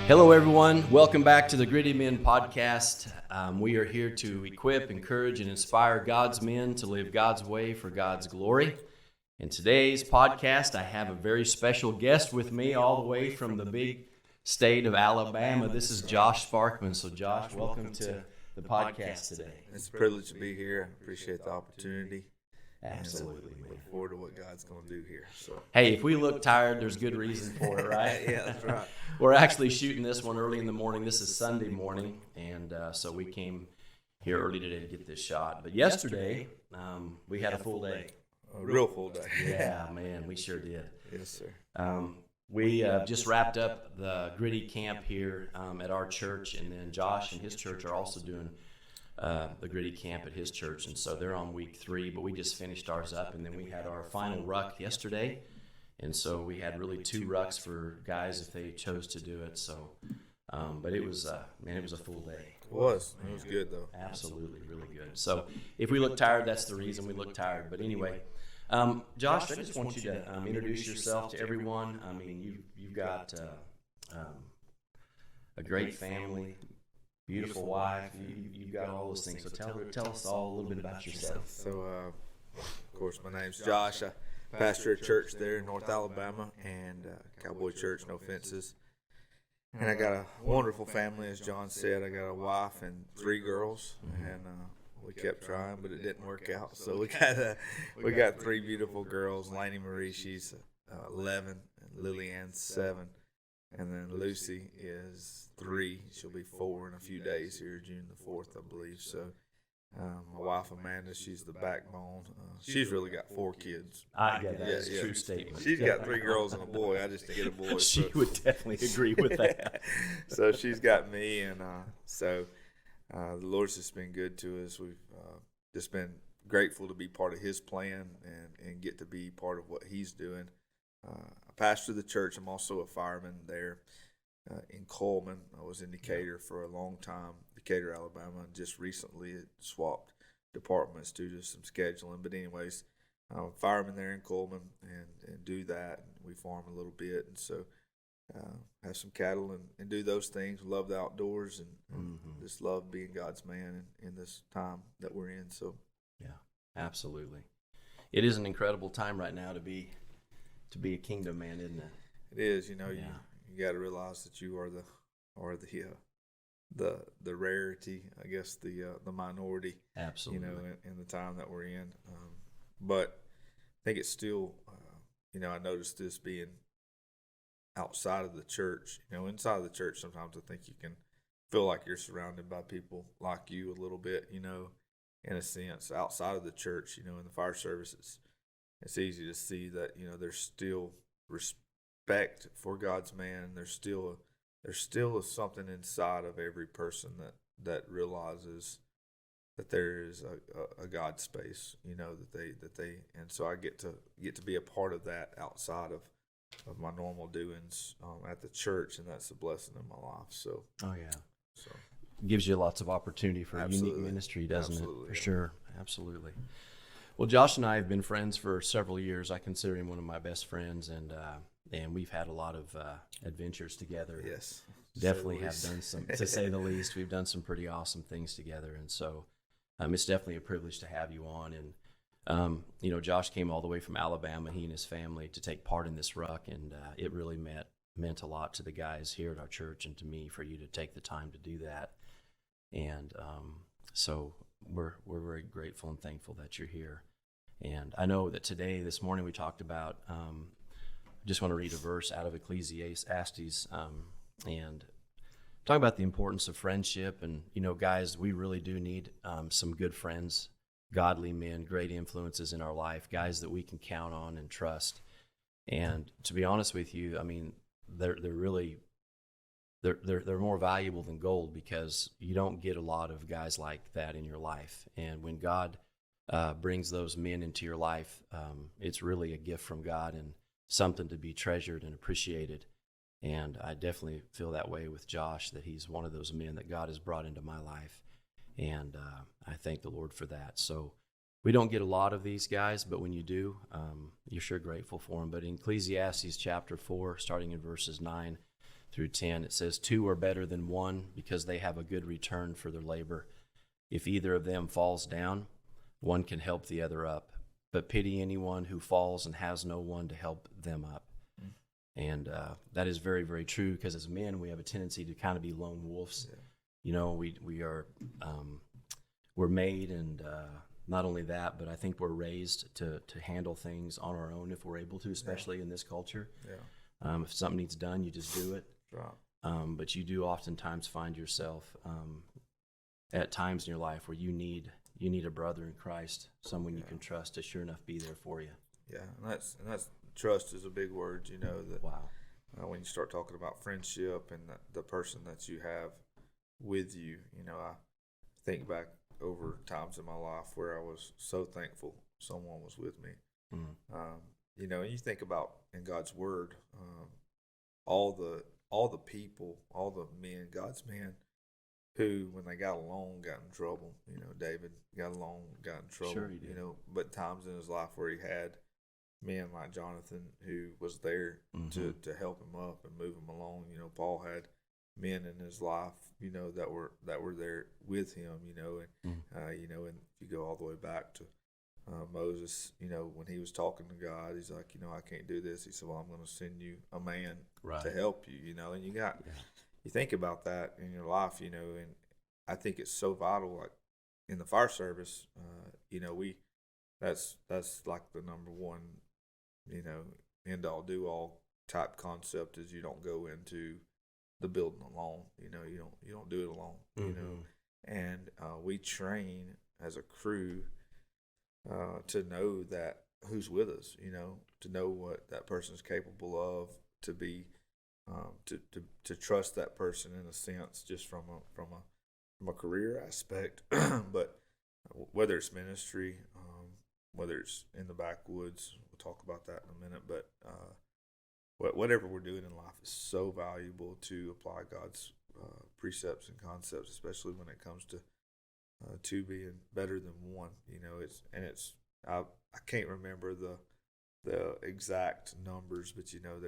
Hello, everyone. Welcome back to the Gritty Men podcast. We are here to equip, encourage, and inspire God's men to live God's way for God's glory. In today's podcast, I have a very special guest with me all the way from the big state of Alabama. This is Josh Sparkman. So, Josh, welcome to the podcast today. It's a privilege to be here. I appreciate the opportunity. Absolutely, man. Look forward to what God's going to do here. So, hey, if we look tired, there's good reason for it, right? Yeah, that's right. We're actually shooting this one early in the morning. This is Sunday morning, and so we came here early today to get this shot. But yesterday, we had a full day. A real full day. Yeah, man, we sure did. Yes, sir. We just wrapped up the Gritty Camp here at our church, and then Josh and his church are also doing the Gritty Camp at his church, and so they're on week 3, but we just finished ours up, and then we had our final ruck yesterday, and so we had really 2 rucks for guys if they chose to do it. So, but it was it was a full day. It was good though. Absolutely, really good. So if we look tired, that's the reason we look tired. But anyway, Josh, I just want you to introduce yourself to everyone. I mean, you've got a great family. Beautiful wife, you've got all those things. So tell us all a little bit about yourself. So, of course, my name's Josh. I pastor a church there in North Alabama, and Cowboy Church, no fences. And I got a wonderful family, as John said. I got a wife and 3 girls, and we kept trying, but it didn't work out. So we got 3 beautiful girls. Lainey Marie, she's 11, and Lillian's 7. And then Lucy is 3. She'll be 4 in a few days here, June the 4th, I believe. So my wife, Amanda, she's the backbone. She's really got 4 kids. I get that. That's a true statement. She's got 3 girls and a boy. I just get a boy. She would definitely agree with that. So she's got me, and so the Lord's just been good to us. We've just been grateful to be part of His plan and get to be part of what He's doing. I pastor the church. I'm also a fireman there in Coleman. I was in Decatur for a long time, Decatur, Alabama, and just recently it swapped departments due to some scheduling. But anyways, I'm a fireman there in Coleman and do that. And we farm a little bit, and so have some cattle and do those things. Love the outdoors and just love being God's man in this time that we're in. So yeah, absolutely. It is an incredible time right now to be a kingdom man, isn't it? It is. You got to realize that you are the rarity, I guess, the minority. Absolutely. In the time that we're in. But I think it's still, I noticed this being outside of the church. Inside of the church, sometimes I think you can feel like you're surrounded by people like you a little bit, in a sense. Outside of the church, in the fire services, it's easy to see that there's still respect for God's man. There's still something inside of every person that realizes that there is a God space, that they and so I get to be a part of that outside of my normal doings at the church, and that's a blessing in my life. So so gives you lots of opportunity for a unique ministry, doesn't it? For sure, absolutely. Well, Josh and I have been friends for several years. I consider him one of my best friends, and we've had a lot of adventures together. Yes, definitely have done some, to say the least. We've done some pretty awesome things together, and so it's definitely a privilege to have you on. And Josh came all the way from Alabama, he and his family, to take part in this ruck, and it really meant a lot to the guys here at our church and to me for you to take the time to do that. And so we're very grateful and thankful that you're here. And I know that this morning we talked about, I just want to read a verse out of Ecclesiastes and talk about the importance of friendship. And, guys, we really do need some good friends, godly men, great influences in our life, guys that we can count on and trust. And to be honest with you, I mean, they're more valuable than gold, because you don't get a lot of guys like that in your life. And when God brings those men into your life, it's really a gift from God and something to be treasured and appreciated. And I definitely feel that way with Josh, that he's one of those men that God has brought into my life. And I thank the Lord for that. So we don't get a lot of these guys, but when you do, you're sure grateful for them. But in Ecclesiastes chapter 4, starting in verses 9 through 10. It says, "Two are better than one because they have a good return for their labor. If either of them falls down, one can help the other up. But pity anyone who falls and has no one to help them up." And that is very, very true, because as men, we have a tendency to kind of be lone wolves. Yeah. You know, we are we're made, and not only that, but I think we're raised to handle things on our own if we're able to, especially in this culture. Yeah. If something needs done, you just do it. Right. But you do oftentimes find yourself at times in your life where you need a brother in Christ, someone you can trust to sure enough be there for you. Yeah, and that's trust is a big word. You know that. Wow. When you start talking about friendship and the person that you have with you, you know, I think back over times in my life where I was so thankful someone was with me. You know, and you think about in God's Word, all the people, all the men, God's men, who when they got along got in trouble. You know, David got along, got in trouble. Sure he did. You know, but times in his life where he had men like Jonathan who was there to help him up and move him along. You know, Paul had men in his life, you know, that were there with him. You know, and you know, and if you go all the way back to Moses, you know, when he was talking to God, he's like, you know, I can't do this. He said, well, I'm going to send you a man to help you. You know, and you think about that in your life, you know, and I think it's so vital. Like in the fire service, you know, that's like the number one, you know, end all do all type concept is you don't go into the building alone. You know, you don't do it alone. You know, and we train as a crew to know that who's with us. You know, to know what that person's capable of, to be to trust that person in a sense, just from a career aspect, but whether it's ministry, whether it's in the backwoods, we'll talk about that in a minute, but whatever we're doing in life is so valuable to apply God's precepts and concepts, especially when it comes to two being better than one. You know, I can't remember the exact numbers, but you know,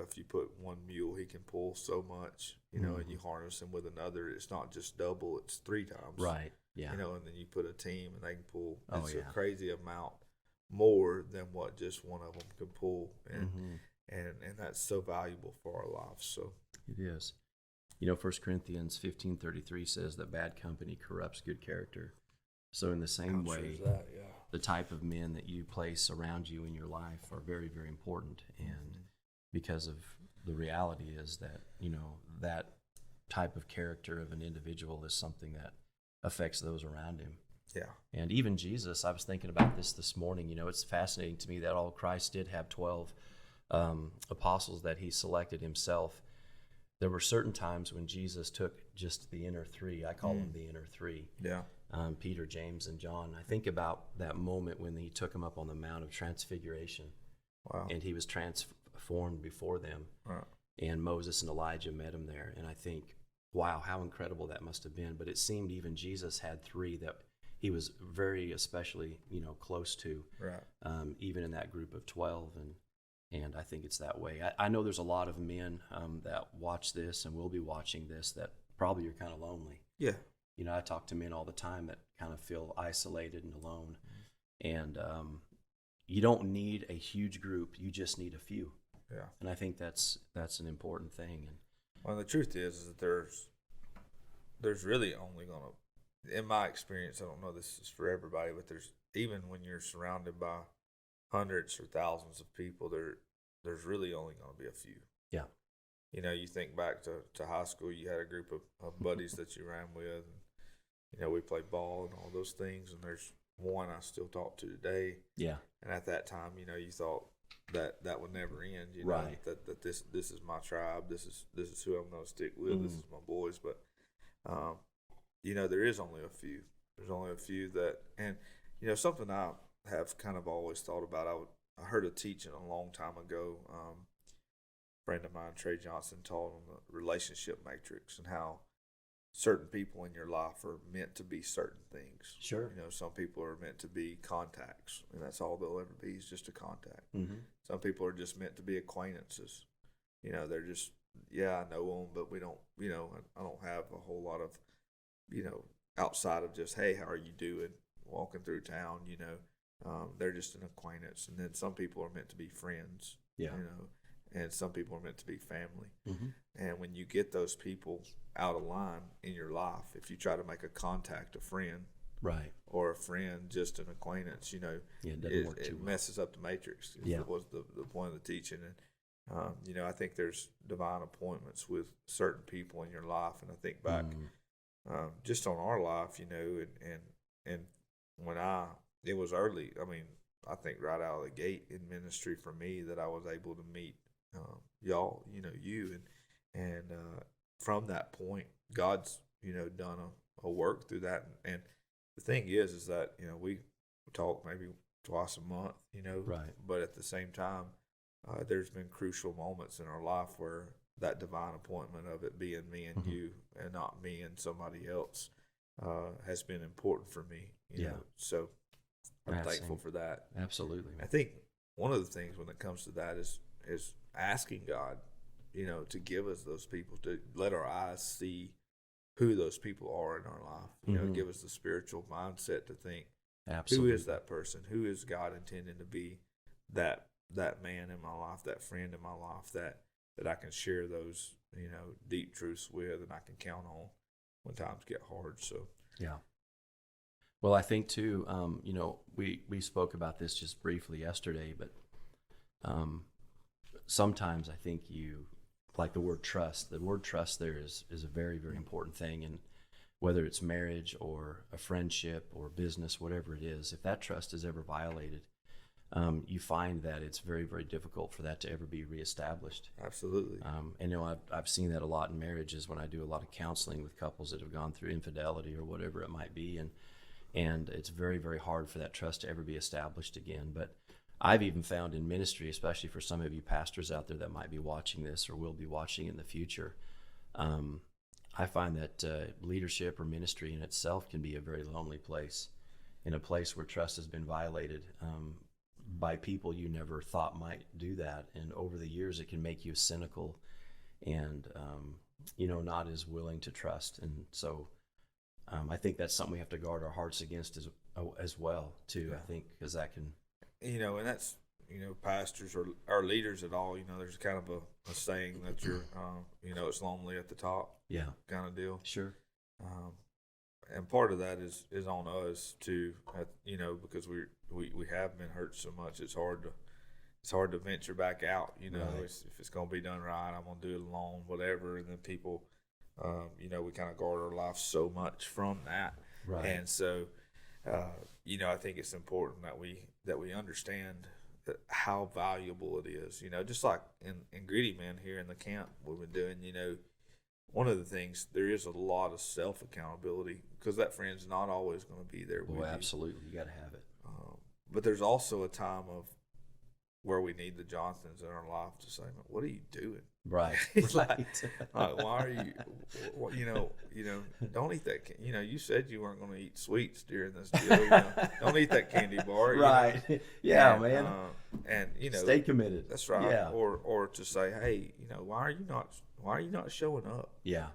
if you put one mule, he can pull so much, you know, and you harness him with another, it's not just double, it's 3 times. Right. Yeah. You know, and then you put a team and they can pull. Oh, it's a crazy amount more than what just one of them can pull. And that's so valuable for our lives. So it is. You know, 1 Corinthians 15:33 says that bad company corrupts good character. So in the same way, the type of men that you place around you in your life are very, very important. And because of the reality is that, you know, that type of character of an individual is something that affects those around him. Yeah. And even Jesus, I was thinking about this morning, you know, it's fascinating to me that all Christ did have 12 apostles that he selected himself. There were certain times when Jesus took just the inner 3. I call them the inner 3. Yeah. Peter, James, and John. I think about that moment when he took them up on the Mount of Transfiguration. Wow. And he was transformed before them. Wow. And Moses and Elijah met him there. And I think, wow, how incredible that must have been. But it seemed even Jesus had 3 that he was very especially, you know, close to, right. Even in that group of 12. And I think it's that way. I know there's a lot of men that watch this and will be watching this that probably are kind of lonely. Yeah. You know, I talk to men all the time that kind of feel isolated and alone. And you don't need a huge group. You just need a few. Yeah. And I think that's an important thing. And well, the truth is that there's really only going to, in my experience, I don't know this is for everybody, but there's, even when you're surrounded by hundreds or thousands of people, there's really only going to be a few. Yeah. You know, you think back to high school, you had a group of buddies that you ran with, and, you know, we played ball and all those things, and there's one I still talk to today. Yeah. And at that time, you know, you thought that would never end, you know, right. that this is my tribe, this is who I'm going to stick with, this is my boys. But, you know, there is only a few. There's only a few that, and, you know, something I have kind of always thought about, I heard a teaching a long time ago. A friend of mine, Trey Johnson, taught on the relationship matrix and how certain people in your life are meant to be certain things. Sure. You know, some people are meant to be contacts, and that's all they'll ever be, is just a contact. Mm-hmm. Some people are just meant to be acquaintances. You know, they're just yeah, I know them, but we don't, I don't have a whole lot of, outside of just, hey, how are you doing? Walking through town, they're just an acquaintance. And then some people are meant to be friends, Yeah. and some people are meant to be family. Mm-hmm. And when you get those people out of line in your life, if you try to make a contact, a friend, Right. or a friend, just an acquaintance, It doesn't work too it well. messes up the matrix. Yeah. Was the point of the teaching. And, I think there's divine appointments with certain people in your life. And I think back just on our life, and when it was early, I mean, I think right out of the gate in ministry for me that I was able to meet y'all, you. And from that point, God's, done a work through that. And the thing is that, we talk maybe twice a month, Right. but at the same time, there's been crucial moments in our life where that divine appointment of it being me and you and not me and somebody else has been important for me, Yeah. know. So I'm thankful for that. Absolutely. I think one of the things when it comes to that is asking God, to give us those people, to let our eyes see who those people are in our life, give us the spiritual mindset to think, Absolutely. who is that person? Who is God intending to be that man in my life, that friend in my life that I can share those, deep truths with and I can count on when times get hard. So, yeah. Well, I think too, we spoke about this just briefly yesterday, but sometimes I think like the word trust there is a very, very important thing. And whether it's marriage or a friendship or business, whatever it is, if that trust is ever violated, you find that it's very, very difficult for that to ever be reestablished. Absolutely. And I've seen that a lot in marriages when I do a lot of counseling with couples that have gone through infidelity or whatever it might be, and it's very, very hard for that trust to ever be established again. But I've even found in ministry, especially for some of you pastors out there that might be watching this or will be watching in the future, I find that leadership or ministry in itself can be a very lonely place, in a place where trust has been violated by people you never thought might do that. And over the years, it can make you cynical and, not as willing to trust. And so I think that's something we have to guard our hearts against as well, too, Yeah. I think, because that can... And that's, pastors or our leaders at all, there's kind of a saying that you're, it's lonely at the top. Yeah. Kind of deal. Sure. And part of that is on us too, because we have been hurt so much. It's hard to venture back out. Right. If it's gonna be done right, I'm gonna do it alone, whatever. And then people, we kind of guard our life so much from that. Right. And so, I think it's important that we understand how valuable it is. Just like in Gritty Man here in the camp we've been doing. One of the things, there is a lot of self-accountability because that friend's not always going to be there with you. Absolutely. You got to have it. But there's also a time of where we need the Johnsons in our life to say, what are you doing? Right. It's Right. like, why are you, don't eat that. You said you weren't going to eat sweets during this deal. Don't eat that candy bar. Right. Yeah, and, man. And, stay committed. That's right. Yeah. Or to say, hey, why are you not showing up? Yeah.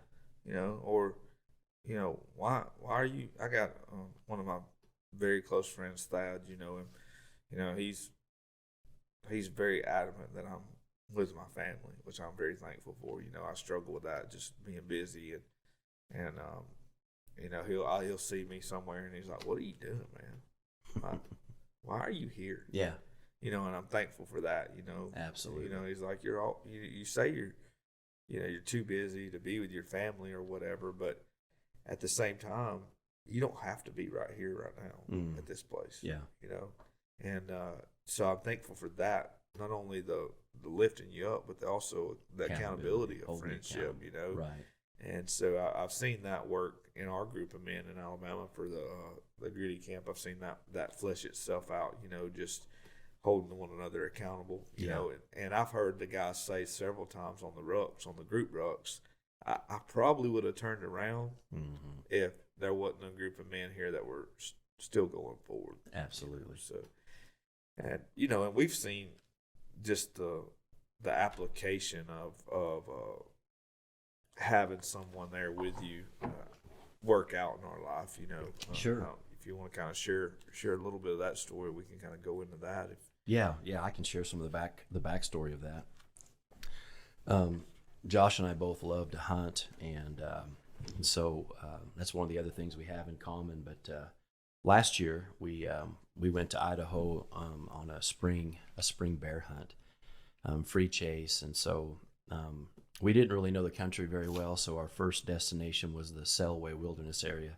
Or, why are you, I got one of my very close friends, Thad, him, he's very adamant that I'm with my family, which I'm very thankful for. I struggle with that, just being busy and he'll see me somewhere and he's like, what are you doing, man? Like, why are you here? Yeah. And I'm thankful for that, Absolutely. He's like, you say you're too busy to be with your family or whatever, but at the same time, you don't have to be right here right now at this place. Yeah. And so I'm thankful for that. Not only the lifting you up, but also the accountability of friendship, Right. And so I've seen that work in our group of men in Alabama for the Gritty camp. I've seen that flesh itself out, just holding one another accountable, you know. And I've heard the guys say several times on the group rucks, I probably would have turned around if there wasn't a group of men here that were still going forward. Absolutely. So, and and we've seen just the the application of having someone there with you work out in our life. Sure. If you want to kind of share a little bit of that story, we can kind of go into that. Yeah, I can share some of the backstory of that. Josh and I both love to hunt, and so that's one of the other things we have in common. But last year we went to Idaho on a spring bear hunt, free chase, and so we didn't really know the country very well. So our first destination was the Selway Wilderness area,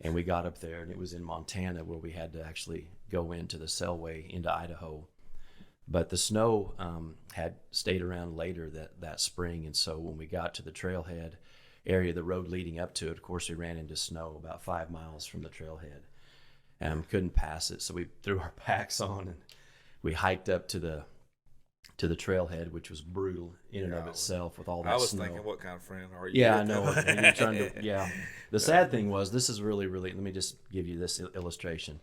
and we got up there, and it was in Montana where we had to actually go into the Selway into Idaho. But the snow had stayed around later that spring, and so when we got to the trailhead area, the road leading up to it, of course, we ran into snow about 5 miles from the trailhead, and couldn't pass it. So we threw our packs on and we hiked up to the trailhead, which was brutal in and of itself with all that snow. I was thinking, what kind of friend are you? Yeah, I know. And you're trying to, yeah. The sad thing was, this is really, really. Let me just give you this illustration.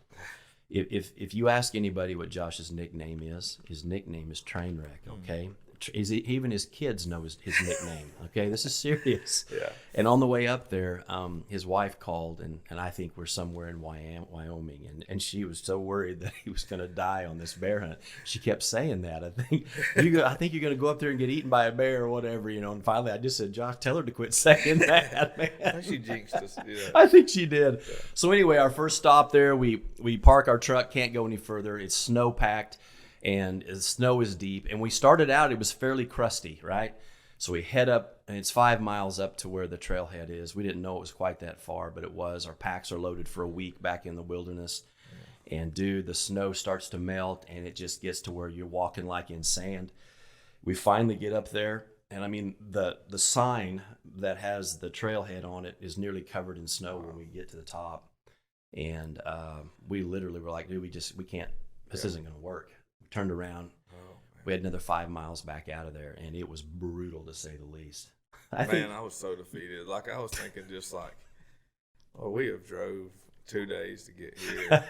If you ask anybody what Josh's nickname is, his nickname is Trainwreck, okay? Even his kids know his nickname, okay? This is serious. Yeah. And on the way up there, his wife called, and I think we're somewhere in Wyoming, and she was so worried that he was going to die on this bear hunt. She kept saying that. I think you're going to go up there and get eaten by a bear or whatever, And finally, I just said, Josh, tell her to quit saying that, man. I think she jinxed us. Yeah. I think she did. Yeah. So anyway, our first stop there, we park our truck, can't go any further. It's snow packed. And the snow is deep. And we started out, it was fairly crusty, right? So we head up, and it's 5 miles up to where the trailhead is. We didn't know it was quite that far, but it was. Our packs are loaded for a week back in the wilderness. And dude, the snow starts to melt, and it just gets to where you're walking like in sand. We finally get up there, and I mean, the sign that has the trailhead on it is nearly covered in snow when we get to the top. And we literally were like, dude, we can't, this isn't going to work. Turned around. We had another 5 miles back out of there, and it was brutal to say the least. I was so defeated. Like, I was thinking just like, we have drove 2 days to get here.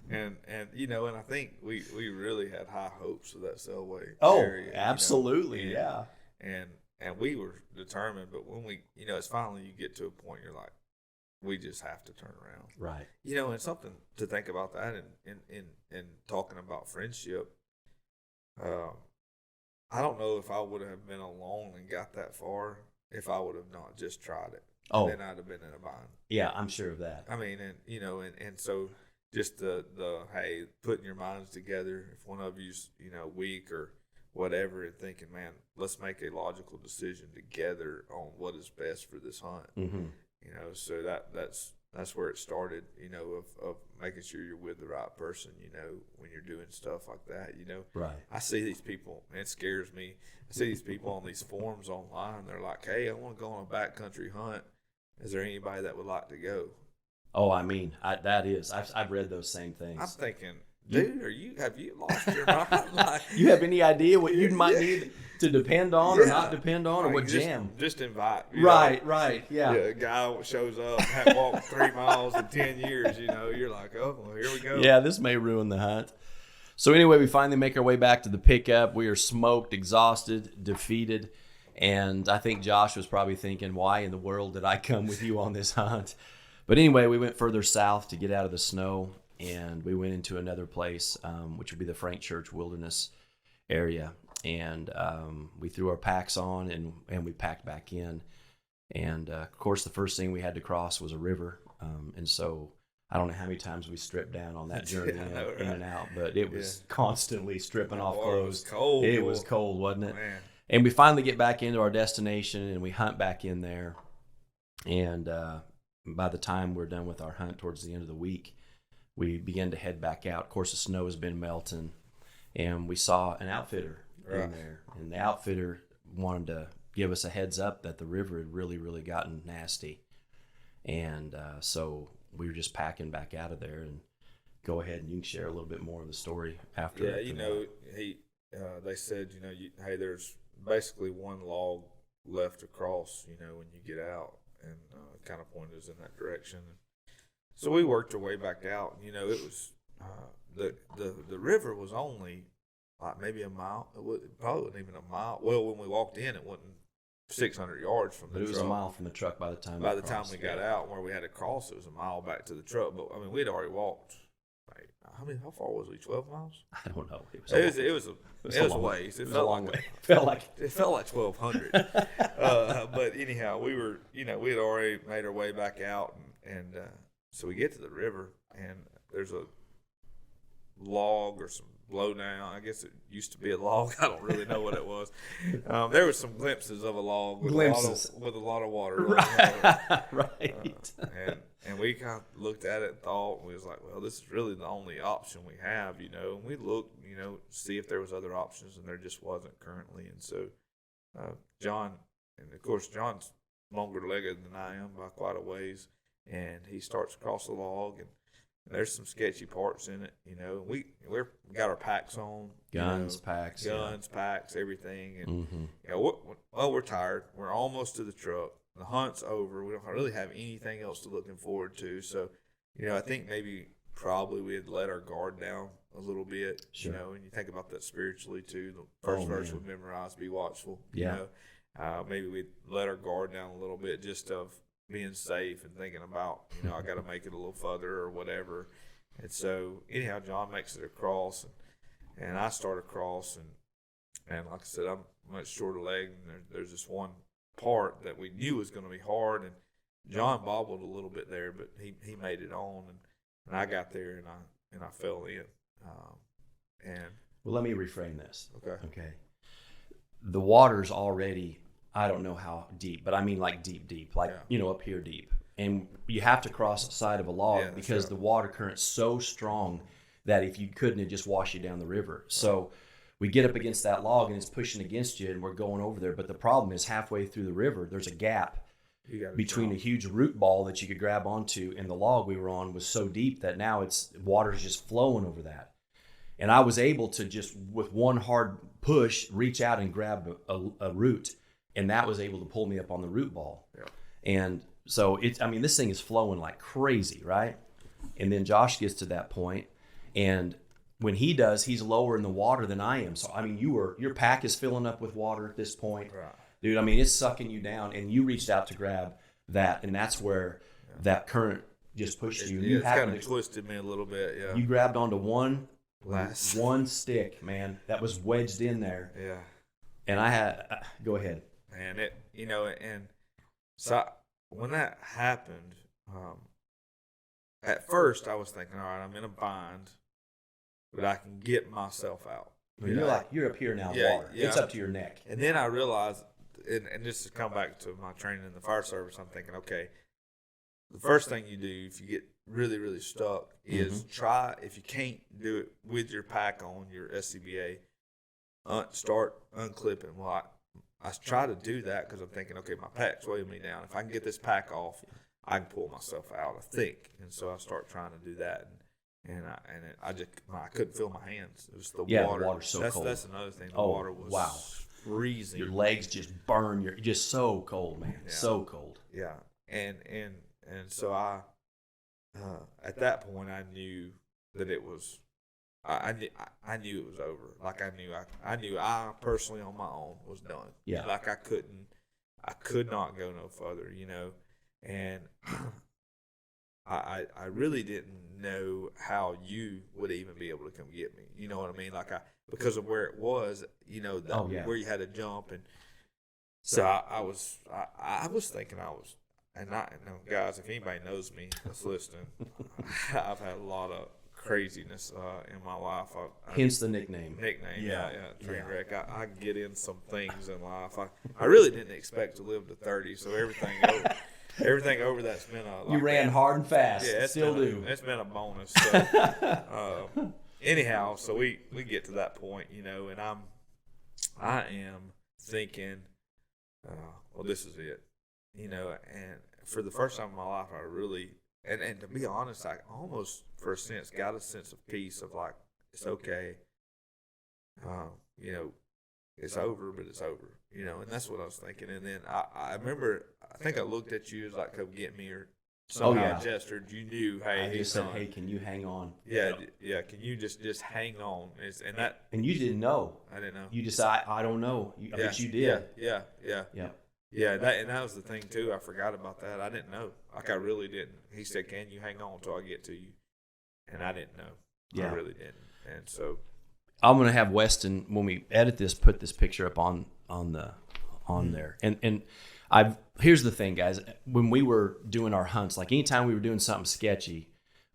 and and I think we really had high hopes of that Selway area. Oh, absolutely, yeah. And we were determined, but when it's finally you get to a point you're like, we just have to turn around. Right. And something to think about that in talking about friendship. I don't know if I would have been alone and got that far if I would have not just tried it. Oh. Then I'd have been in a bind. Yeah, I'm sure of that. I mean, and so just the hey, putting your minds together, if one of you's, weak or whatever, and thinking, man, let's make a logical decision together on what is best for this hunt. Mm-hmm. So that's where it started, of making sure you're with the right person, when you're doing stuff like that, Right. I see these people, and it scares me. I see these people on these forums online. They're like, hey, I want to go on a backcountry hunt. Is there anybody that would like to go? Oh, I mean, I've read those same things. I'm thinking, dude, have you lost your mind? Like, you have any idea what you might need to depend on or not depend on, or what jam? Just invite. Right, yeah. A guy shows up, hadn't walked 3 miles in 10 years, you're like, oh, well, here we go. Yeah, this may ruin the hunt. So anyway, we finally make our way back to the pickup. We are smoked, exhausted, defeated, and I think Josh was probably thinking, why in the world did I come with you on this hunt? But anyway, we went further south to get out of the snow, and we went into another place, which would be the Frank Church Wilderness area. And we threw our packs on, and we packed back in. And, of course, the first thing we had to cross was a river. And so I don't know how many times we stripped down on that journey in and out, but it was constantly stripping off clothes. It was cold, wasn't it? Man. And we finally get back into our destination, and we hunt back in there. And by the time we're done with our hunt towards the end of the week, we began to head back out. Of course, the snow has been melting, and we saw an outfitter in there. And the outfitter wanted to give us a heads up that the river had really, really gotten nasty. And so we were just packing back out of there, and go ahead and you can share a little bit more of the story after. Yeah, they said, hey, there's basically one log left across, when you get out, and kind of pointed us in that direction. So we worked our way back out, and it was the river was only like maybe a mile. It probably wasn't even a mile. Well, when we walked in, it wasn't 600 yards from the But it was truck. a mile from the truck by the time By we the time crossed. we got out, where we had to cross, it was a mile back to the truck. But I mean, we'd already walked. Like, how far was we? 12 miles? I don't know. It It was a ways. It felt like it felt like 1,200. But anyhow, we were, we had already made our way back out, and so we get to the river, and there's a log or some blowdown. I guess it used to be a log. I don't really know what it was. There were some glimpses of a log with a lot of water running over it. Right. And we kind of looked at it and thought, we was like, well, this is really the only option we have, And we looked, see if there was other options, and there just wasn't currently. And so John, and of course John's longer legged than I am by quite a ways, and he starts across the log, and there's some sketchy parts in it, And we got our packs on, Guns, packs, everything, and we're tired. We're almost to the truck. The hunt's over. We don't really have anything else to looking forward to. So, I think probably we had let our guard down a little bit. Sure. And you think about that spiritually too. The first verse we memorized, be watchful. Yeah. Maybe we let our guard down a little bit just of being safe and thinking about, I got to make it a little further or whatever. And so anyhow, John makes it across, and I start across, and like I said, I'm much shorter legged, and there's this one part that we knew was going to be hard, and John bobbled a little bit there, but he made it on, and I got there, and I fell in. Well, let me reframe this. Okay. The water's already, I don't know how deep, but I mean like deep, like, up here deep. And you have to cross the side of a log because the water current's so strong that if you couldn't, it'd just wash you down the river. Right. So we get up against that log, and it's pushing against you, and we're going over there. But the problem is halfway through the river, there's a gap between a huge root ball that you could grab onto, and the log we were on was so deep that now water's just flowing over that. And I was able to just, with one hard push, reach out and grab a root, and that was able to pull me up on the root ball. Yeah. And so this thing is flowing like crazy, right? And then Josh gets to that point, and when he does, he's lower in the water than I am. So, your pack is filling up with water at this point. Right. Dude, it's sucking you down, and you reached out to grab that, and that's where that current just pushed you. You kind of twisted me a little bit, yeah. You grabbed onto one stick, man, that was wedged in there. Yeah. And I had, go ahead. And and so when that happened, at first I was thinking, all right, I'm in a bind, but I can get myself out. You're up here now, water. Yeah. It's up to your neck. And then I realized, and this has come back to my training in the fire service, I'm thinking, okay, the first thing you do if you get really, really stuck is try, if you can't do it with your pack on, your SCBA, start unclipping. Well, I try to do that because I'm thinking, okay, my pack's weighing me down. If I can get this pack off, I can pull myself out, I think. And so I start trying to do that. And I couldn't feel my hands. It was the water. The water's so cold. That's another thing. The water was freezing. Your legs just burn. You're just so cold, man. Yeah. So cold. Yeah. And so I, at that point, I knew that it was, I knew it was over. Like I knew I personally on my own was done. Yeah. Like I could not go no further, and I really didn't know how you would even be able to come get me. You know what I mean? Like because of where it was, where you had to jump, and so I was thinking and guys, if anybody knows me that's listening, I've had a lot of craziness in my life. Hence the nickname. Yeah, train wreck. I get in some things in life. I really didn't expect to live to 30, so everything over that's been you ran hard and fast. Yeah, still do. It's been a bonus. So, anyhow, so we get to that point, and I am thinking, well, this is it, and for the first time in my life, I really, and to be honest, I almost, for a sense, got a sense of peace of like, it's okay, it's over, but it's over, and that's what I was thinking. And then I remember, I think I looked at you as like, come get me, or somehow gestured, you knew, hey, I just said, hey, can you hang on? Yeah, can you just hang on? And you didn't know. I didn't know. You just, I don't know. But you did. Yeah. Yeah. That was the thing too. I forgot about that. I didn't know. Like I really didn't. He said, "Can you hang on until I get to you?" And I didn't know. Yeah. I really didn't. And so I'm gonna have Weston, when we edit this, put this picture up on there. And here's the thing, guys. When we were doing our hunts, like anytime we were doing something sketchy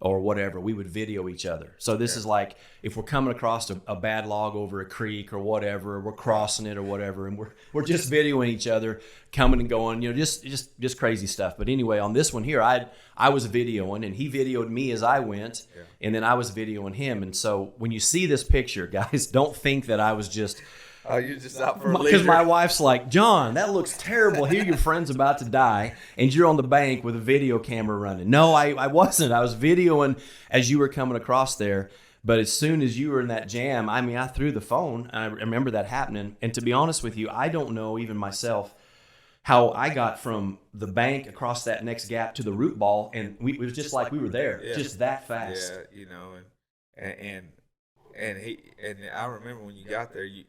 or whatever, we would video each other. So this is like if we're coming across a bad log over a creek or whatever, we're crossing it or whatever, and we're just videoing each other, coming and going, just crazy stuff. But anyway, on this one here, I was videoing, and he videoed me as I went, and then I was videoing him. And so when you see this picture, guys, don't think that I was just. you're just out for a leisure. Because my wife's like, John, that looks terrible. Here your friend's about to die, and you're on the bank with a video camera running. No, I wasn't. I was videoing as you were coming across there. But as soon as you were in that jam, I threw the phone. And I remember that happening. And to be honest with you, I don't know even myself how I got from the bank across that next gap to the root ball, and it was just like we were there, just that fast. Yeah, and I remember when you got there, did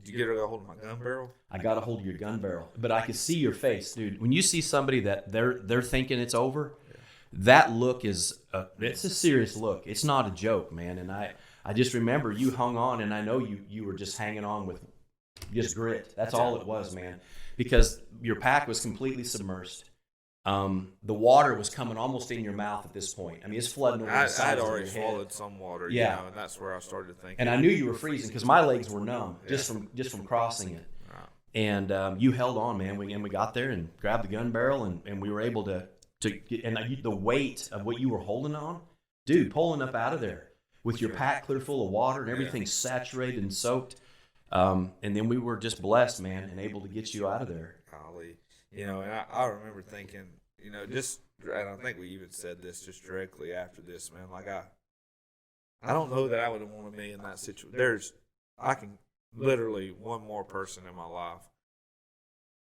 you get a hold of my gun barrel? I got a hold of your gun barrel, but I could see your face, dude. When you see somebody that they're thinking it's over, that look it's a serious look. It's not a joke, man. And I just remember you hung on, and I know you were just hanging on with just grit. That's all it was, man. Because your pack was completely submersed. The water was coming almost in your mouth at this point. It's flooding over the sides I'd of your already head. swallowed some water, Yeah. and that's where I started thinking. And I knew you were freezing because my legs were numb just from crossing it. And you held on, man. We got there and grabbed the gun barrel, and we were able to get, and the weight of what you were holding on, dude, pulling up out of there with your pack clear full of water and everything saturated and soaked. And then we were just blessed, man, and able to get you out of there. Golly. And I remember thinking, and I think we even said this just directly after this, man. Like I don't know that I would want to be in that situation. I can literally one more person in my life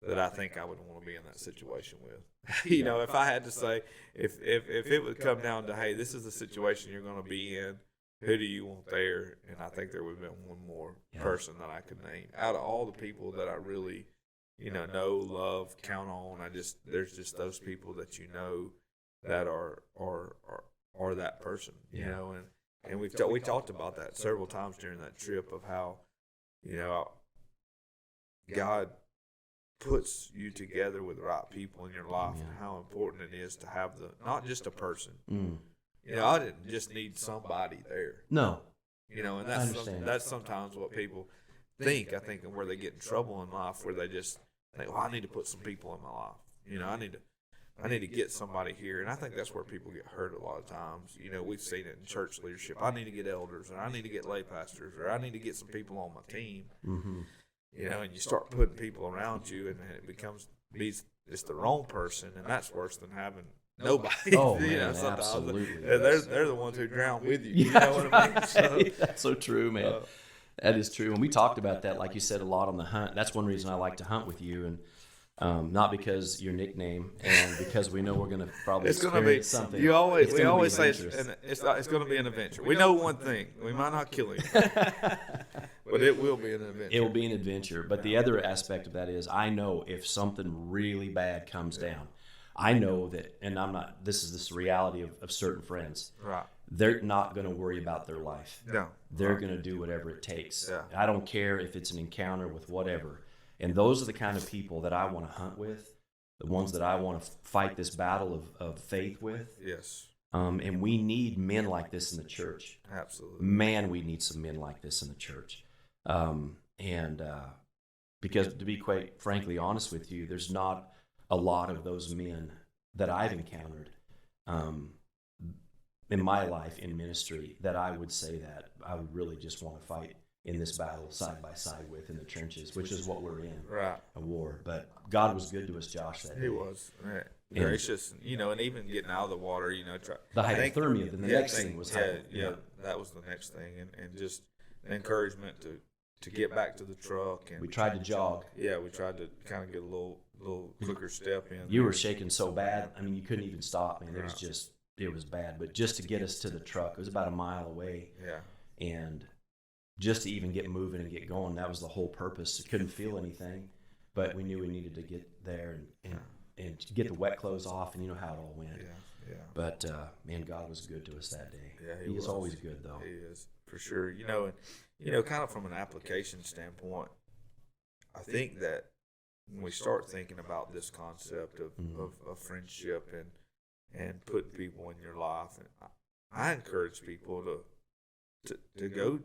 that I think I would want to be in that situation with. If I had to say, if it would come down to, hey, this is the situation you're going to be in, who do you want there? And I think there would have been one more person that I could name out of all the people that I really, know, love, count on. There's just those people that that are that person, and we talked about that several times during that trip of how, God puts you together with the right people in your life, and how important it is to have not just a person. I didn't just need somebody there. No. And that's sometimes what people think. I think where they get in trouble in life, where they just think, well, I need to put some people in my life. I need to get somebody here. And I think that's where people get hurt a lot of times. We've seen it in church leadership. I need to get elders, or I need to get lay pastors, or I need to get some people on my team. Mm-hmm. And you start putting people around you, and it becomes it's the wrong person, and that's worse than having nobody. Oh, man, sometimes absolutely. They're the ones who drown with you. You know what I mean? So, that's so true, man. That is true. And we talked about that, like you said, a lot on the hunt. That's one reason I like to hunt with you, and not because your nickname, and because we know we're going to probably experience something. We always say it's going to be an adventure. We know one thing: we might not kill him, but it will be an adventure. It will be an adventure. But the other aspect of that is, I know if something really bad comes down, I know that, and I'm not. This is the reality of certain friends. Right. They're not going to worry about their life. No. They're going to do whatever it takes. Yeah. I don't care if it's an encounter with whatever. And those are the kind of people that I want to hunt with, the ones that I want to fight this battle of faith with. Yes. And we need men like this in the church. Absolutely. Man, we need some men like this in the church. Because to be quite frankly honest with you, there's not a lot of those men that I've encountered in my life in ministry that I would say that I would really just want to fight in this battle side by side with in the trenches, which is what we're in, right? A war. But God was good to us, Josh. That He was gracious, and even getting out of the water, the hypothermia. Then the next thing was hypothermia. Yeah, that was the next thing, and just encouragement to get back to the truck, and We tried to jog. yeah, we tried to kind of get a little quicker step in. You were shaking so bad. I mean, you couldn't even stop, man. It was bad. But just to get us to the truck, it was about a mile away. Yeah. And just to even get moving and get going, that was the whole purpose. We couldn't feel anything, but we knew we needed to get there and get the wet clothes off, and you know how it all went. Yeah. But man, God was good to us that day. Yeah, he is always good, though. He is, for sure. Kind of from an application standpoint, I think that when we start thinking about this concept of friendship and putting people in your life, and I encourage people to go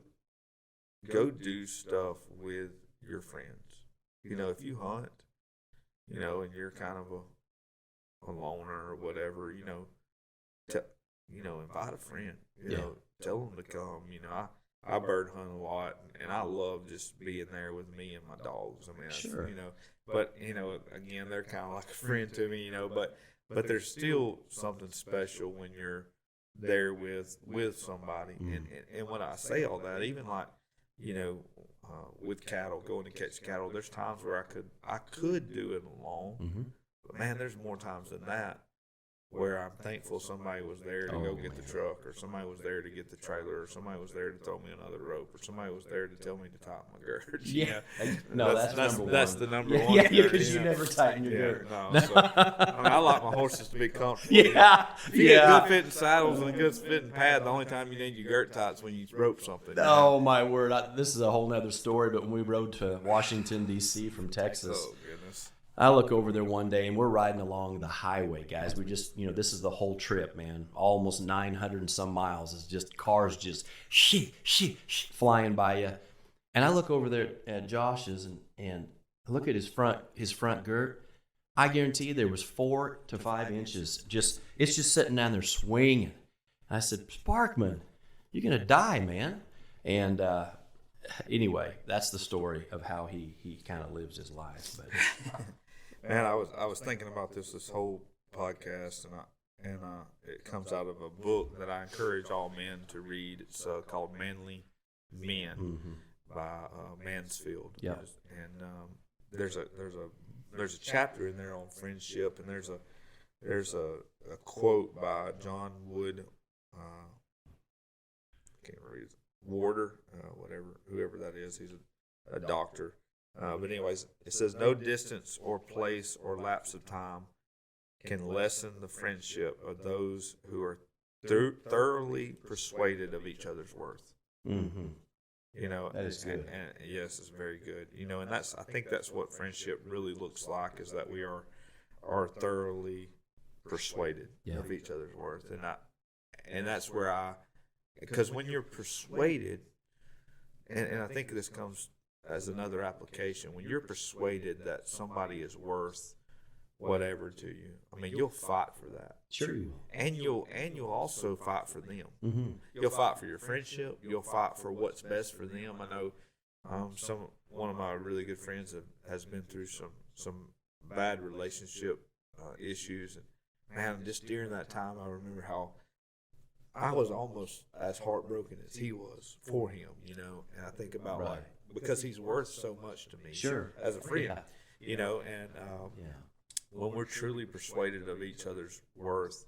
do stuff with your friends. If you hunt, and you're kind of a loner or whatever, invite a friend. Tell them to come. I bird hunt a lot, and I love just being there with me and my dogs. I mean, sure. But again, they're kind of like a friend to me. But there's still something special when you're there with somebody. And when I say all that, even like with cattle, going to catch cattle, there's times where I could do it alone, but man, there's more times than that where I'm thankful somebody was there to go get the truck, or somebody was there to get the trailer, or somebody was there to throw me another rope, or somebody was there to tell me to tighten my girth. Yeah. No, that's number one. That's the number one. Yeah, because you never tighten your girth. No. So, I like my horses to be comfortable. Yeah. If you get good fitting saddles and a good fitting pad, the only time you need your girth tights when you rope something. Oh, my word. This is a whole nother story, but when we rode to Washington, D.C. from Texas. Oh, goodness. I look over there one day, and we're riding along the highway, guys. We just, this is the whole trip, man. Almost 900 and some miles. It's just cars just flying by you. And I look over there at Josh's and look at his front girt. I guarantee you there was 4 to 5 inches. It's just sitting down there swinging. I said, Sparkman, you're going to die, man. And anyway, that's the story of how he kind of lives his life. But man, I was thinking about this whole podcast, and it comes out of a book that I encourage all men to read. It's called Manly Men by Mansfield. Yeah. And there's a chapter in there on friendship, and there's a quote by John Wood. Can't read it. Warder, whoever that is. He's a doctor. But anyways, it says, no distance or place or lapse of time can lessen the friendship of those who are thoroughly persuaded of each other's worth. Mm-hmm. That is good. And yes, it's very good. And I think that's what friendship really looks like, is that we are thoroughly persuaded of each other's worth. And that's where because when you're persuaded, and I think this comes as another application, when you're persuaded that somebody is worth whatever to you, I mean, you'll fight for that. Sure you will. And you'll also fight for them. Mm-hmm. You'll fight for your friendship. You'll fight for what's best for them. I know one of my really good friends has been through some bad relationship issues, and man, just during that time, I remember how I was almost as heartbroken as he was for him, and I think about like, because he's worth so much to me, sure, as a friend, and when we're truly persuaded of each other's worth,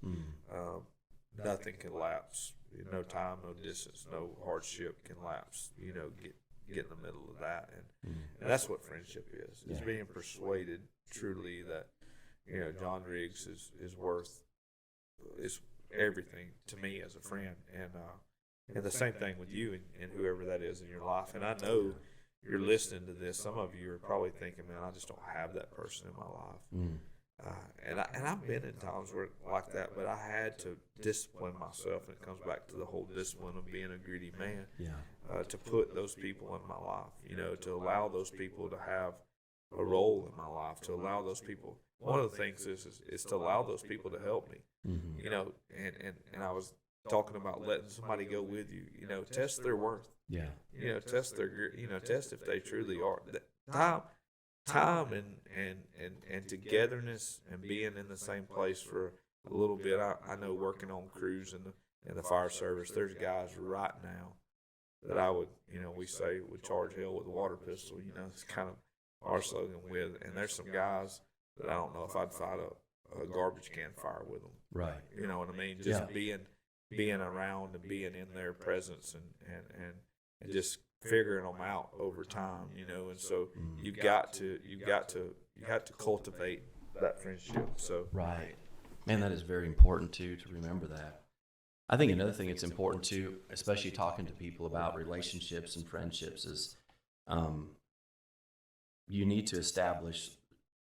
nothing can lapse. No time, no distance, no hardship can lapse. Get in the middle of that, and that's what friendship is. It's being persuaded truly that John Riggs is worth everything to me as a friend, and the same thing with you and whoever that is in your life. And I know you're listening to this. Some of you are probably thinking, "Man, I just don't have that person in my life." And I've been in times where like that, but I had to discipline myself, and it comes back to the whole discipline of being a greedy man. To put those people in my life, to allow those people to have a role in my life, to allow those people. One of the things is to allow those people to help me. And I was talking about letting somebody go with you. Test their worth. Test test if they truly are. Time and togetherness and being in the same place for a little bit. I know working on crews in the fire service, there's guys right now that I would, we say would charge hell with a water pistol. It's kind of our slogan with. And there's some guys that I don't know if I'd fight a garbage can fire with them. Right. You know what I mean? Just being around and being in their presence and just figuring them out over time. And so you've got to cultivate that friendship. So right. Man, that is very important too, to remember that. I think another thing that's important too, especially talking to people about relationships and friendships, is you need to establish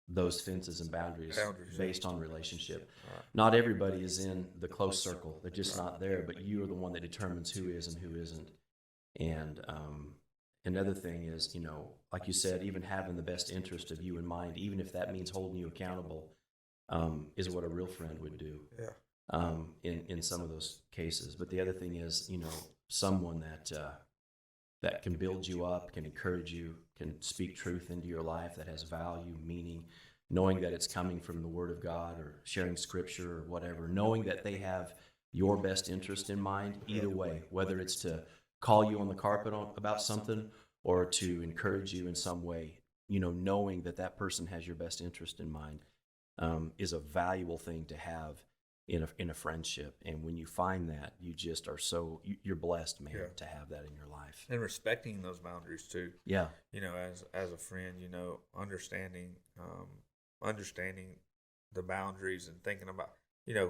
those fences and boundaries based on relationship. Right. Not everybody is in the close circle. They're just not there, but you are the one that determines who is and who isn't. And another thing is, like you said, even having the best interest of you in mind, even if that means holding you accountable, is what a real friend would do. Yeah. In some of those cases. But the other thing is, someone that can build you up, can encourage you, can speak truth into your life, that has value, meaning, knowing that it's coming from the Word of God or sharing Scripture or whatever, knowing that they have your best interest in mind either way, whether it's to call you on the carpet about something or to encourage you in some way, knowing that that person has your best interest in mind is a valuable thing to have in a friendship. And when you find that, you just are you're blessed, man, to have that in your life. And respecting those boundaries too. Yeah. As a friend, understanding the boundaries and thinking about,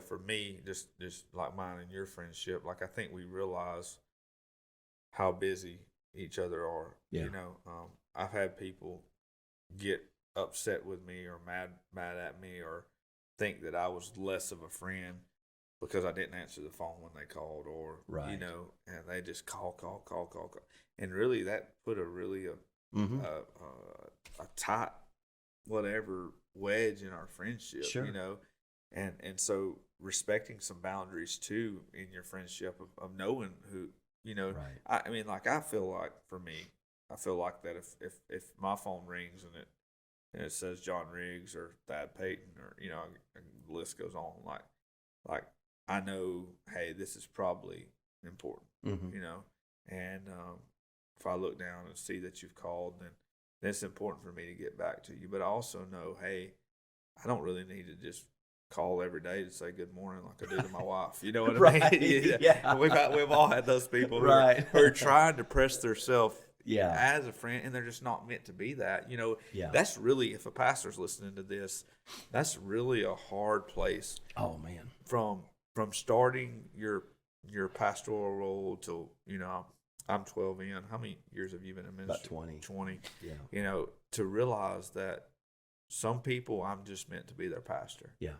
for me, just like mine and your friendship, like I think we realize how busy each other are. Yeah. I've had people get upset with me or mad at me or think that I was less of a friend because I didn't answer the phone when they called, or right. And they just call, and really that put a tight whatever wedge in our friendship. Sure. And so respecting some boundaries too in your friendship of knowing who Right. I feel like, for me, I feel like that if my phone rings and it says John Riggs or Thad Payton or the list goes on, like I know, hey, this is probably important. And if I look down and see that you've called, then it's important for me to get back to you. But I also know, hey, I don't really need to just call every day to say good morning like I do to my wife. You know what I right. mean? Yeah. We've all had those people who, right. who are trying to press themselves as a friend, and they're just not meant to be that. That's really, if a pastor's listening to this, that's really a hard place. Oh man. From starting your pastoral role till, I'm 12 in. How many years have you been in ministry? About 20. 20. Yeah. To realize that some people I'm just meant to be their pastor. Yeah.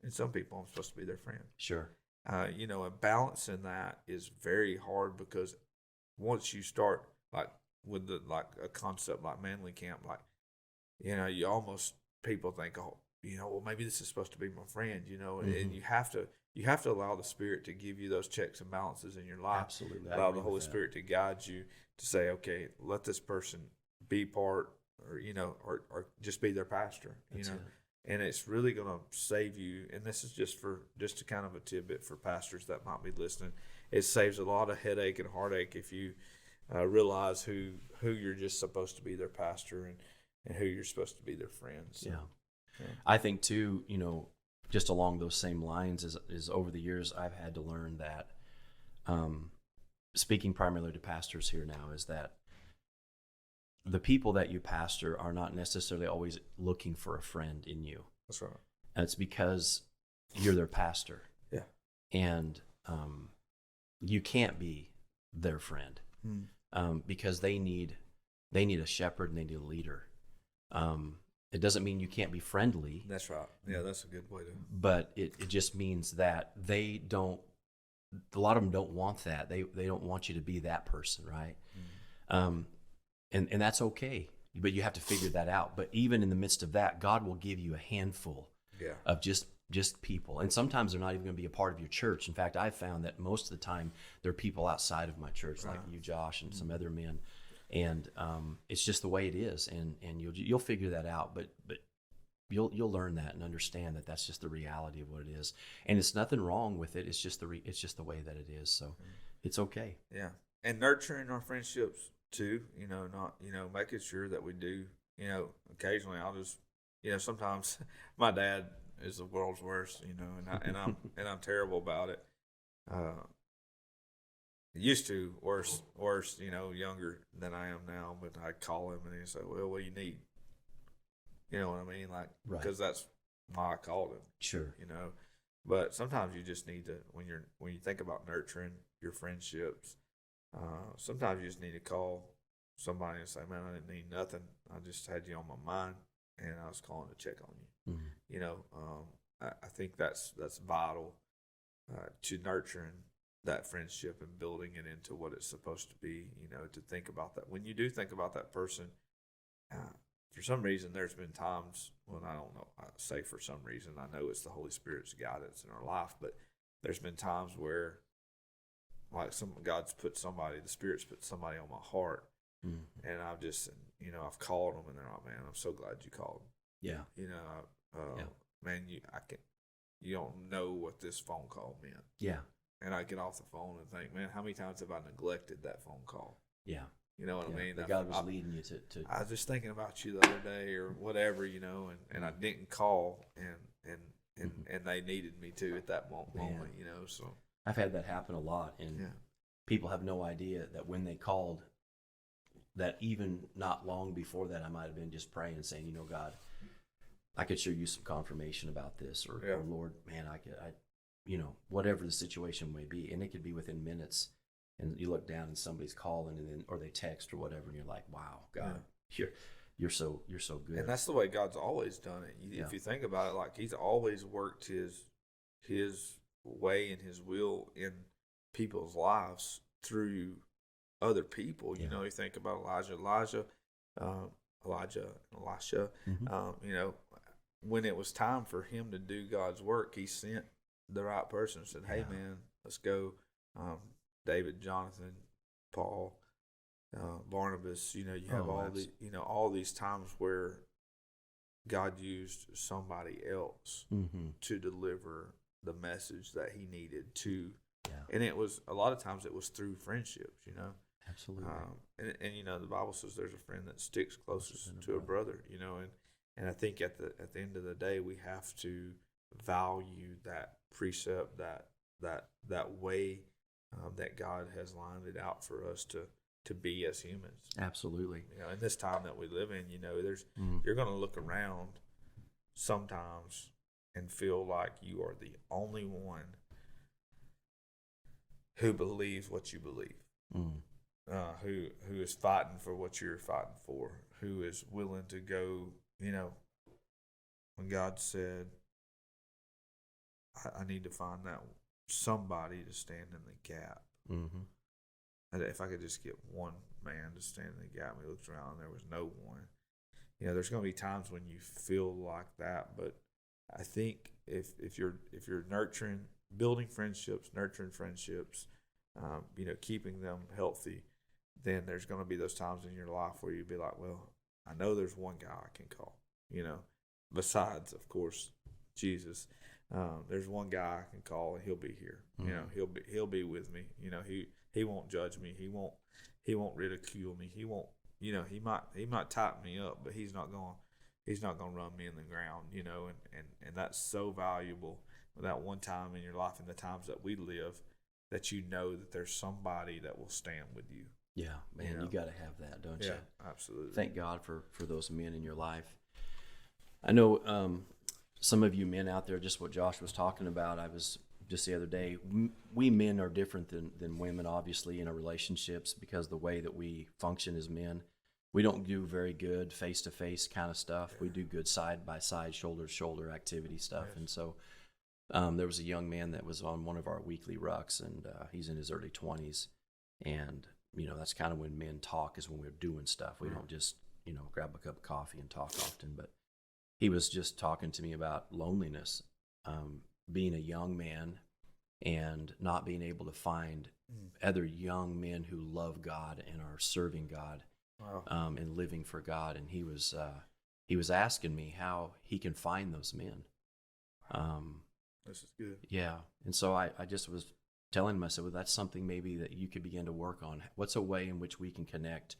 And some people I'm supposed to be their friend. Sure. And balancing that is very hard, because once you start with a concept like manly camp, you almost, people think, oh, well, maybe this is supposed to be my friend, and you have to allow the Spirit to give you those checks and balances in your life. Absolutely. Allow the Holy Spirit to guide you to say, okay, let this person be part, or just be their pastor, That's it. And it's really going to save you. And this is just a kind of a tidbit for pastors that might be listening. It saves a lot of headache and heartache if you realize who you're just supposed to be their pastor and who you're supposed to be their friends. So, yeah. I think too, just along those same lines is over the years I've had to learn that, speaking primarily to pastors here now, is that the people that you pastor are not necessarily always looking for a friend in you. That's right. And it's because you're their pastor. Yeah. And you can't be their friend because they need a shepherd and they need a leader. It doesn't mean you can't be friendly. That's right. Yeah, that's a good way to. But it just means that a lot of them don't want that. They don't want you to be that person, right? And that's okay, but you have to figure that out. But even in the midst of that, God will give you a handful of just people. And sometimes they're not even going to be a part of your church. In fact, I've found that most of the time they're people outside of my church, like you, Josh, and some other men. And it's just the way it is, and you'll figure that out. But you'll learn that and understand that that's just the reality of what it is. And it's nothing wrong with it. It's just the way that it is. So it's okay. Yeah. and nurturing our friendships too. Not making sure that we do. Occasionally I'll just sometimes my dad is the world's worst. And I'm terrible about it. Used to worse. Younger than I am now. But I call him and he'd say, "Well, what do you need?" You know what I mean? Like, Right. because that's why I called him. Sure. But sometimes you just need to when you think about nurturing your friendships. Sometimes you just need to call somebody and say, "Man, I didn't need nothing. I just had you on my mind, and I was calling to check on you." I think that's vital to nurturing that friendship and building it into what it's supposed to be. To think about that when you do think about that person. For some reason, there's been times when I don't know. I say for some reason, I know it's the Holy Spirit's guidance in our life, but there's been times where, like, the Spirit's put somebody on my heart, and I've just, I've called them, and they're like, "Man, I'm so glad you called." Yeah. Man, you don't know what this phone call meant. Yeah. And I get off the phone and think, man, how many times have I neglected that phone call? Yeah. You know what I mean? God was leading you to. I was just thinking about you the other day or whatever, and I didn't call, and they needed me to at that moment, So I've had that happen a lot, and people have no idea that when they called, that even not long before that, I might have been just praying and saying, God, I could sure use some confirmation about this, or Lord, man, whatever the situation may be, and it could be within minutes. And you look down and somebody's calling, or they text or whatever, and you're like, "Wow, God, you're so good." And that's the way God's always done it. If you think about it, like He's always worked His way and His will in people's lives through other people. You think about Elijah, and Elisha. Mm-hmm. When it was time for him to do God's work, He sent the right person and said, "Hey, man, let's go." David, Jonathan, Paul, Barnabas. You have all these times where God used somebody else to deliver the message that He needed to, and it was a lot of times it was through friendships. Absolutely. And the Bible says there's a friend that sticks closest to a brother. And I think at the end of the day, we have to value that precept, that way. That God has lined it out for us to be as humans. Absolutely. In this time that we live in, you're going to look around sometimes and feel like you are the only one who believes what you believe, who is fighting for what you're fighting for, who is willing to go. When God said, I need to find that somebody to stand in the gap. And if I could just get one man to stand in the gap, we looked around and there was no one. There's going to be times when you feel like that, but I think if you're building friendships, nurturing friendships, keeping them healthy, then there's going to be those times in your life where you'd be like, well, I know there's one guy I can call. Besides, of course, Jesus. There's one guy I can call and he'll be here. He'll be with me. He won't judge me. He won't ridicule me. He won't. He might tighten me up, but he's not gonna run me in the ground. And that's so valuable. That one time in your life, and the times that we live, that that there's somebody that will stand with you. Yeah, man, you got to have that, don't you? Yeah, absolutely. Thank God for those men in your life. I know. Some of you men out there, just what Josh was talking about, I was just the other day, we men are different than women, obviously, in our relationships, because the way that we function as men, we don't do very good face-to-face kind of stuff. We do good side-by-side, shoulder-to-shoulder activity stuff. Yes. And so there was a young man that was on one of our weekly rucks, and he's in his early 20s. And, that's kind of when men talk, is when we're doing stuff. We don't just, grab a cup of coffee and talk often, but he was just talking to me about loneliness, being a young man and not being able to find other young men who love God and are serving God. Wow. And living for God. And he was asking me how he can find those men. This is good. Yeah. And so I just was telling him, I said, well, that's something maybe that you could begin to work on. What's a way in which we can connect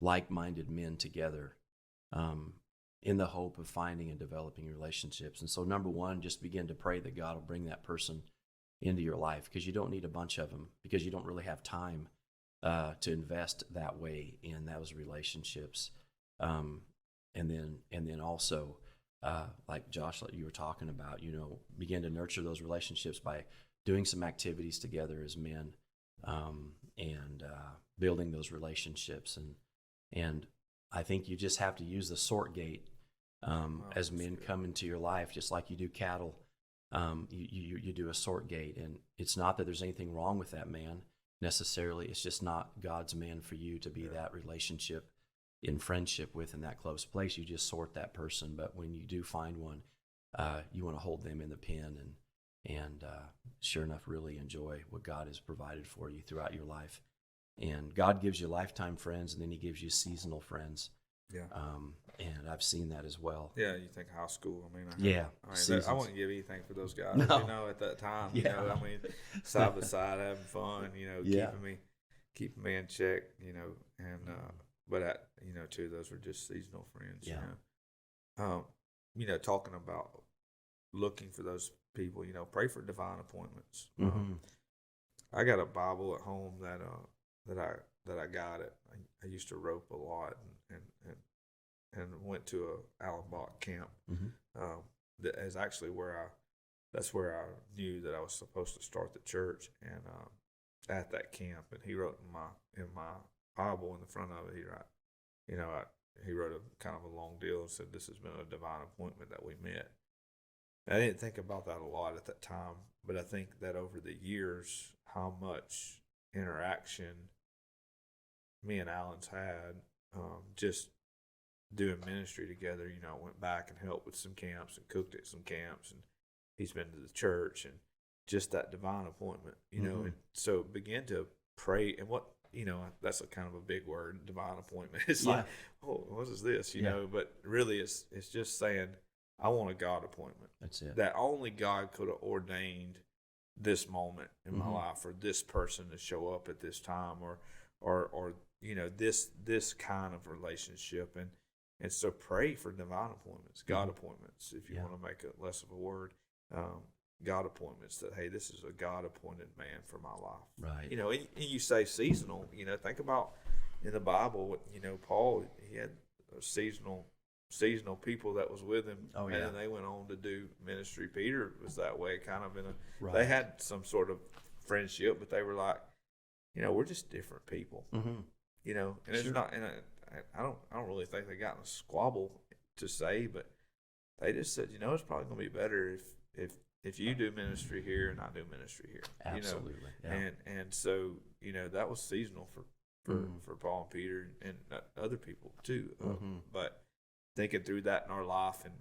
like-minded men together in the hope of finding and developing relationships? And so number one, just begin to pray that God will bring that person into your life, because you don't need a bunch of them, because you don't really have time to invest that way in those relationships. And then also, like Josh, like you were talking about, begin to nurture those relationships by doing some activities together as men, and building those relationships. And I think you just have to use the sort gate as men come into your life, just like you do cattle. You do a sort gate, and it's not that there's anything wrong with that man necessarily. It's just not God's man for you to be that relationship in friendship with in that close place. You just sort that person. But when you do find one, you want to hold them in the pen and sure enough, really enjoy what God has provided for you throughout your life. And God gives you lifetime friends, and then he gives you seasonal friends. Yeah. And I've seen that as well. Yeah, you think high school. I mean, I wouldn't give anything for those guys, No. at that time. Yeah. Side by side having fun, Yeah. keeping me in check, and but too, those were just seasonal friends. Yeah. Talking about looking for those people, pray for divine appointments. Mm-hmm. I got a Bible at home that I got it. I used to rope a lot and went to a Allenbach camp. Mm-hmm. That is actually that's where I knew that I was supposed to start the church, and at that camp. And he wrote in my Bible in the front of it, he wrote a kind of a long deal and said, "This has been a divine appointment that we met." And I didn't think about that a lot at that time, but I think that over the years, how much interaction me and Alan's had, just doing ministry together. I went back and helped with some camps and cooked at some camps, and he's been to the church, and just that divine appointment, Mm-hmm. And so begin to pray. And what, that's a kind of a big word, divine appointment. It's like, oh, what is this, but really it's just saying, I want a God appointment. That's it. That only God could have ordained this moment in my life, for this person to show up at this time, or this kind of relationship. And so pray for divine appointments, God appointments, if you want to make it less of a word, God appointments, that, hey, this is a God appointed man for my life. Right. And you say seasonal, think about in the Bible, Paul, he had a seasonal people that was with him. Oh, and yeah. then they went on to do ministry. Peter was that way, kind of Right. They had some sort of friendship, but they were like, we're just different people. Mm-hmm. And it's not, and I don't really think they got in a squabble to say, but they just said, it's probably going to be better if you do ministry here and I do ministry here. Absolutely. Yeah. And so, that was seasonal for Paul and Peter and other people too. But thinking through that in our life and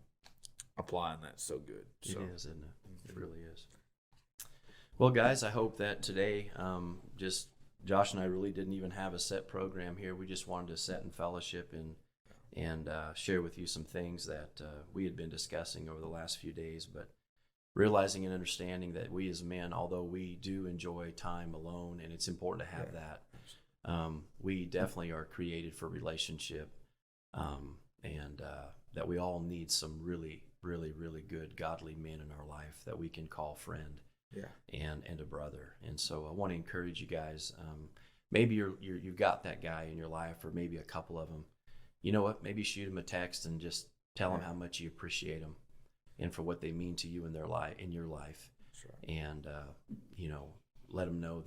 applying that's so good. It is, isn't it? It really is. Well, guys, I hope that today, just Josh and I really didn't even have a set program here. We just wanted to sit in fellowship and share with you some things that we had been discussing over the last few days, but realizing and understanding that we as men, although we do enjoy time alone, and it's important to have that, we definitely are created for relationship, and that we all need some really, really, really good godly men in our life that we can call friend. And a brother. And so I want to encourage you guys, maybe you've got that guy in your life, or maybe a couple of them. You know what? Maybe shoot him a text and just tell him how much you appreciate them and for what they mean to you in your life. That's right. And let them know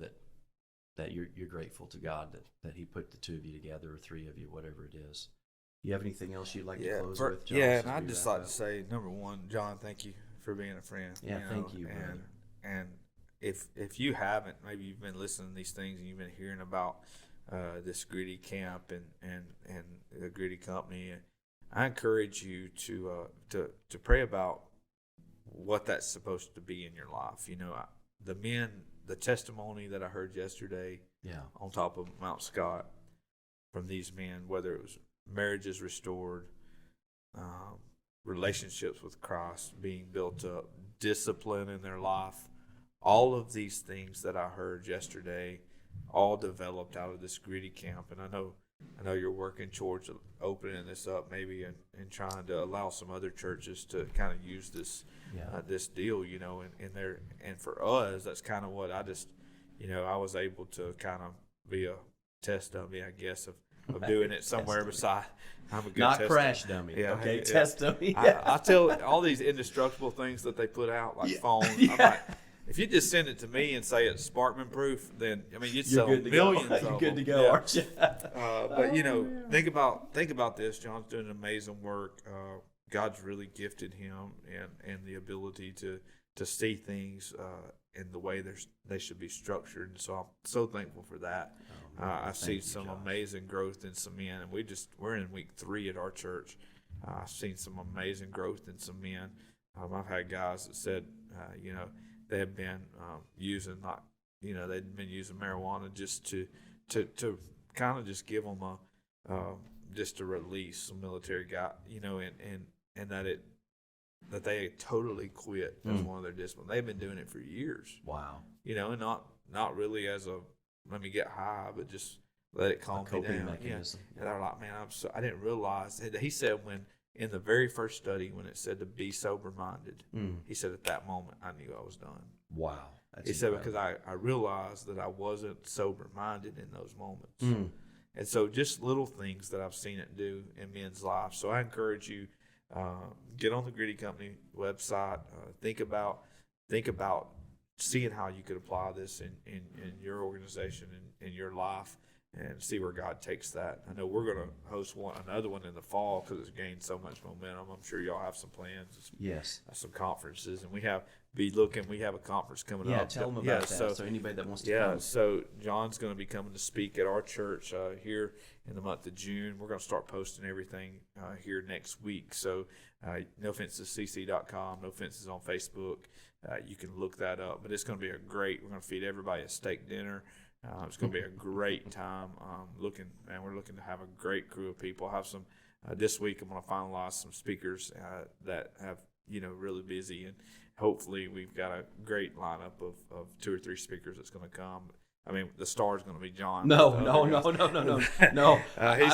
that you're grateful to God that he put the two of you together, or three of you, whatever it is. You have anything else you'd like to close with, John? Yeah, and I'd just like to say, number one, John, thank you for being a friend. Thank you, brother. And if you haven't, maybe you've been listening to these things and you've been hearing about this Gritty camp and the Gritty company, I encourage you to pray about what that's supposed to be in your life. The testimony that I heard yesterday, on top of Mount Scott, from these men, whether it was marriages restored, relationships with Christ being built up, discipline in their life, all of these things that I heard yesterday, all developed out of this Gritty camp. And I know you're working towards opening this up maybe and trying to allow some other churches to kind of use this this deal, you know, and for us, that's kind of what I just, you know, I was able to kind of be a test dummy, I guess, of doing it somewhere beside. I'm a good not test crash dummy. dummy. Yeah, Okay, yeah. test dummy. I tell all these indestructible things that they put out, like phones. I'm like, if you just send it to me and say it's Sparkman proof, then I mean you'd sell millions. You're of good them. to go, Yeah. aren't you? But you know, think about this. John's doing amazing work. God's really gifted him and the ability to see things in the way they should be structured. And so I'm so thankful for that. I've seen some amazing growth in some men, and we're in week 3 at our church. I've seen some amazing growth in some men. I've had guys that said, you know, they have been using they've been using marijuana just to kind of just give them just a release, some military guy, you know, and that they totally quit as one of their disciplines. They've been doing it for years. Wow. You know, and not really as a let me get high, but just let it calm me down. Mechanism. Yeah. And they're like, man, I didn't realize. He said when in the very first study when it said to be sober minded, he said at that moment I knew I was done. Wow. That's He said incredible. because I realized that I wasn't sober minded in those moments. And so just little things that I've seen it do in men's lives. So I encourage you, get on the Gritty Company website. Think about seeing how you could apply this in your organization and in your life, and see where God takes that. I know we're going to host another one in the fall because it's gained so much momentum. I'm sure y'all have some plans. Yes. Some conferences, and we have a conference coming up. Yeah, tell them about that. So anybody that wants to come. So John's going to be coming to speak at our church here in the month of June. We're going to start posting everything here next week. So nofencescc.com, No Fences on Facebook. You can look that up. But it's going to be we're going to feed everybody a steak dinner. It's going to be a great time. We're looking to have a great crew of people. I have some this week. I'm going to finalize some speakers that have really busy, and hopefully we've got a great lineup of 2 or 3 speakers that's going to come. I mean, the star is going to be John. No. He's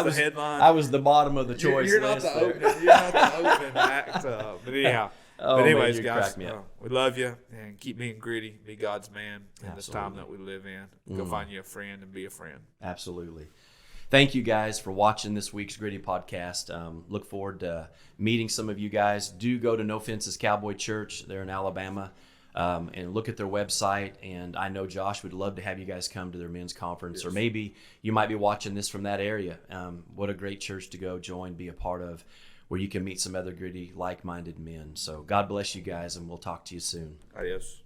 the headline. I was the bottom of the choice You're not list. You're not the opening act. But anyhow. Anyways, man, guys, we love you, and keep being gritty. Be God's man in this time that we live in. Go find you a friend and be a friend. Absolutely. Thank you guys for watching this week's Gritty podcast. Look forward to meeting some of you guys. Do go to No Fences Cowboy Church. They're in Alabama. And look at their website. And I know Josh would love to have you guys come to their men's conference, or maybe you might be watching this from that area. What a great church to go join, be a part of, where you can meet some other gritty, like-minded men. So God bless you guys, and we'll talk to you soon. Adios.